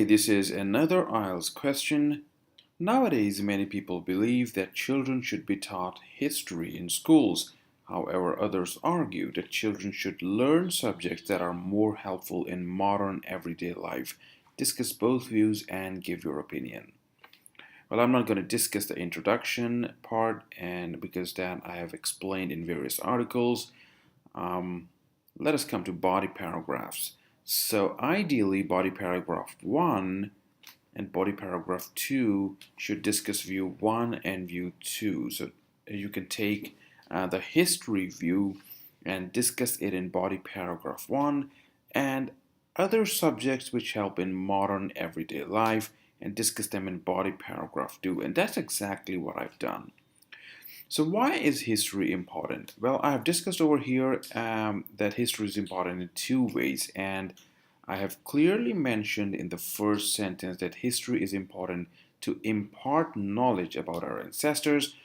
This is another IELTS question. Nowadays, many people believe that children should be taught history in schools. However, others argue that children should learn subjects that are more helpful in modern everyday life. Discuss both views and give your opinion. Well, I'm not going to discuss the introduction part, and because that I have explained in various articles. Um, Let us come to body paragraphs. So, ideally, body paragraph 1 and body paragraph 2 should discuss view 1 and view 2. So, you can take the history view and discuss it in body paragraph 1 and other subjects which help in modern everyday life and discuss them in body paragraph 2. And that's exactly what I've done. So, why is history important? Well, I have discussed over here that history is important in two ways, and I have clearly mentioned in the first sentence that history is important to impart knowledge about our ancestors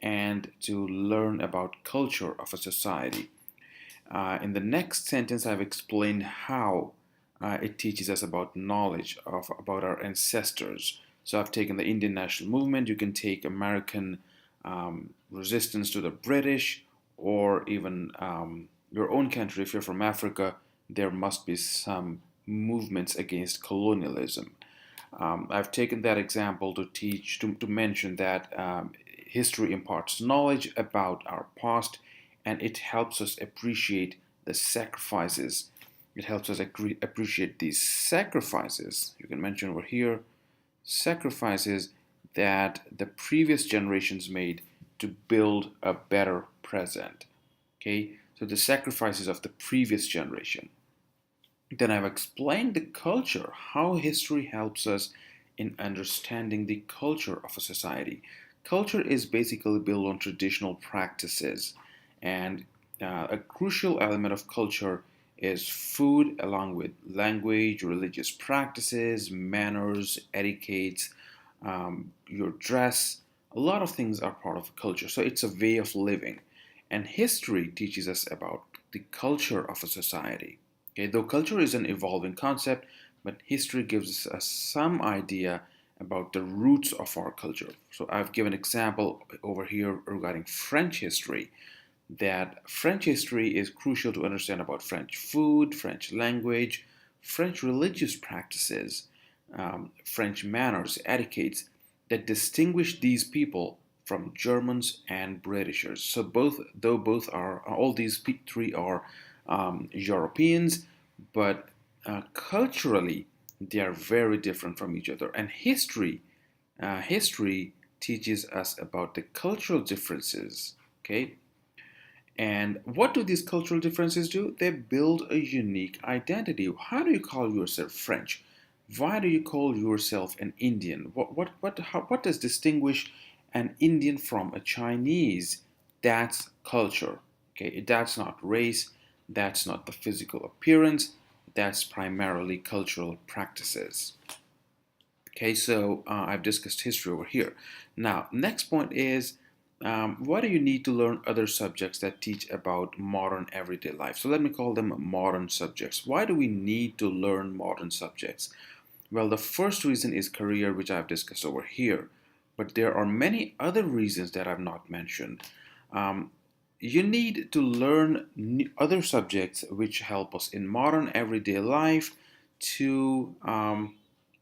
and to learn about culture of a society. In the next sentence, I've explained how it teaches us about knowledge of about our ancestors. So I've taken the Indian national movement. You can take American resistance to the British, or even your own country. If you're from Africa, there must be some movements against colonialism. I've taken that example to teach, to mention that history imparts knowledge about our past and it helps us appreciate the sacrifices. It helps us appreciate these sacrifices. You can mention over here sacrifices that the previous generations made to build a better present. Okay, so the sacrifices of the previous generation. Then I've explained the culture, how history helps us in understanding the culture of a society. Culture is basically built on traditional practices, and a crucial element of culture is food, along with language, religious practices, manners, etiquettes, your dress. A lot of things are part of culture, so it's a way of living. And history teaches us about the culture of a society. Okay, though culture is an evolving concept, but history gives us some idea about the roots of our culture. So I've given an example over here regarding French history, that French history is crucial to understand about French food, French language, French religious practices, French manners, etiquettes that distinguish these people from Germans and Britishers. So both are all these three are Europeans, but culturally they are very different from each other. And history teaches us about the cultural differences. Okay, and what do these cultural differences do? They build a unique identity. How do you call yourself French? Why do you call yourself an Indian? What does distinguish an Indian from a Chinese? That's culture. Okay, that's not race. That's not the physical appearance. That's primarily cultural practices. Okay, so I've discussed history over here. Now, next point is why do you need to learn other subjects that teach about modern everyday life? So let me call them modern subjects. Why do we need to learn modern subjects? Well, the first reason is career, which I've discussed over here. But there are many other reasons that I've not mentioned. Um, you need to learn other subjects which help us in modern everyday life to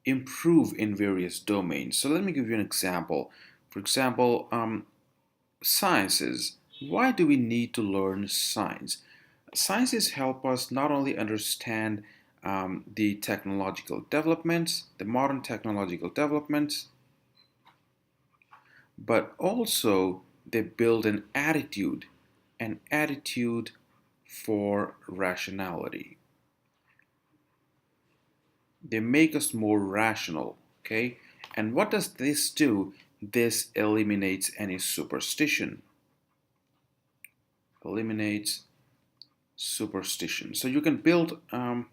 improve in various domains. So let me give you an example. For example, sciences. Why do we need to learn science? Sciences help us not only understand the technological developments, the modern technological developments, but also they build an attitude for rationality. They make us more rational, okay? And what does this do? This eliminates any superstition. Eliminates superstition. So you can build, let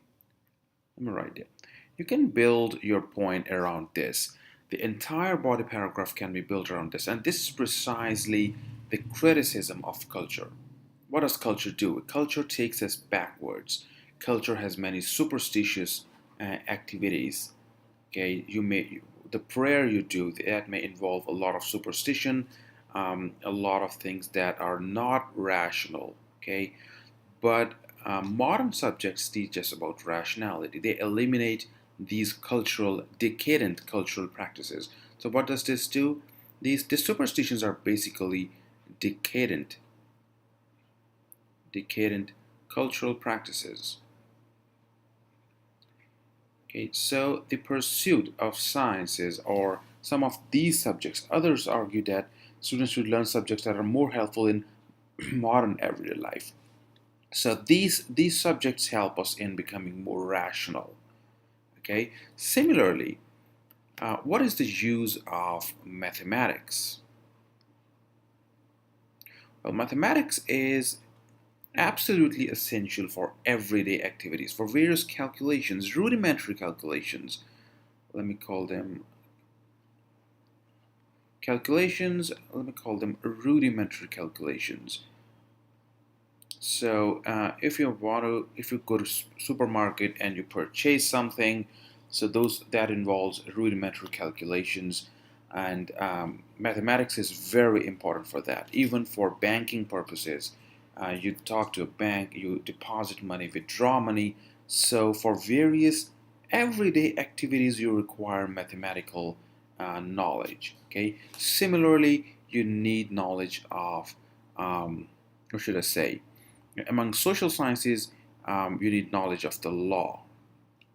me write it. You can build your point around this. The entire body paragraph can be built around this. And this is precisely the criticism of culture. What does culture do? Culture takes us backwards. Culture has many superstitious activities. Okay, the prayer you do that may involve a lot of superstition, a lot of things that are not rational. Okay, but modern subjects teach us about rationality. They eliminate these decadent cultural practices. So what does this do? These superstitions are basically decadent, decadent cultural practices. Okay, so the pursuit of sciences or some of these subjects, others argue that students should learn subjects that are more helpful in modern everyday life. So these subjects help us in becoming more rational. Okay. Similarly, what is the use of mathematics? Well, mathematics is absolutely essential for everyday activities, for various calculations, rudimentary calculations. Let me call them calculations. Let me call them rudimentary calculations. So if you go to supermarket and you purchase something, so that involves rudimentary calculations, and mathematics is very important for that. Even for banking purposes, you talk to a bank, you deposit money, withdraw money. So for various everyday activities, you require mathematical knowledge. Okay. Similarly, you need knowledge of, what should I say? Among social sciences, you need knowledge of the law.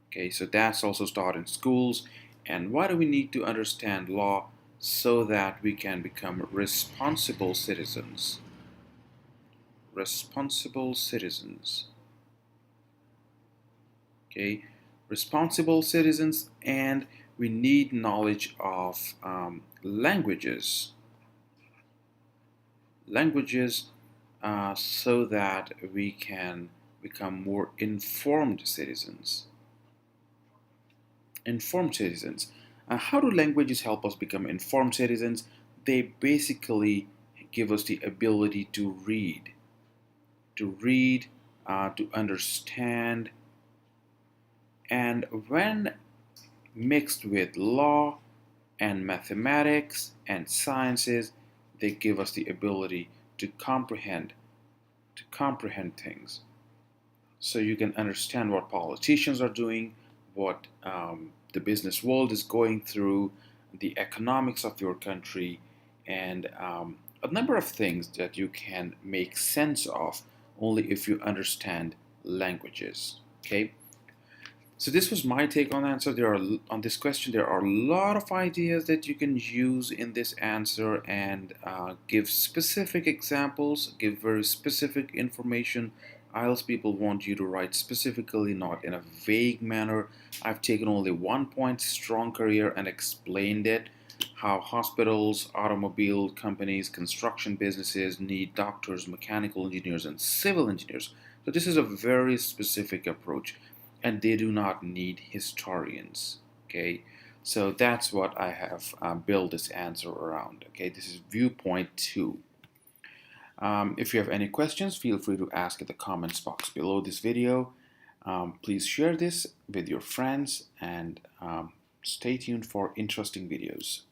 Okay, so that's also taught in schools. And why do we need to understand law? So that we can become responsible citizens. Responsible citizens. Okay, responsible citizens, and we need knowledge of languages. Languages, so that we can become more informed citizens. Informed citizens. How do languages help us become informed citizens? They basically give us the ability to read, to understand, and when mixed with law and mathematics and sciences, they give us the ability to comprehend things. So you can understand what politicians are doing, what the business world is going through, the economics of your country, and a number of things that you can make sense of only if you understand languages. Okay. So this was my take on the answer. On this question, there are a lot of ideas that you can use in this answer, and give specific examples, give very specific information. IELTS people want you to write specifically, not in a vague manner. I've taken only one point, strong career, and explained it. How hospitals, automobile companies, construction businesses need doctors, mechanical engineers, and civil engineers. So this is a very specific approach, and they do not need historians. Okay, so that's what I have built this answer around. Okay, this is viewpoint 2. If you have any questions, feel free to ask in the comments box below this video. Please share this with your friends, and stay tuned for interesting videos.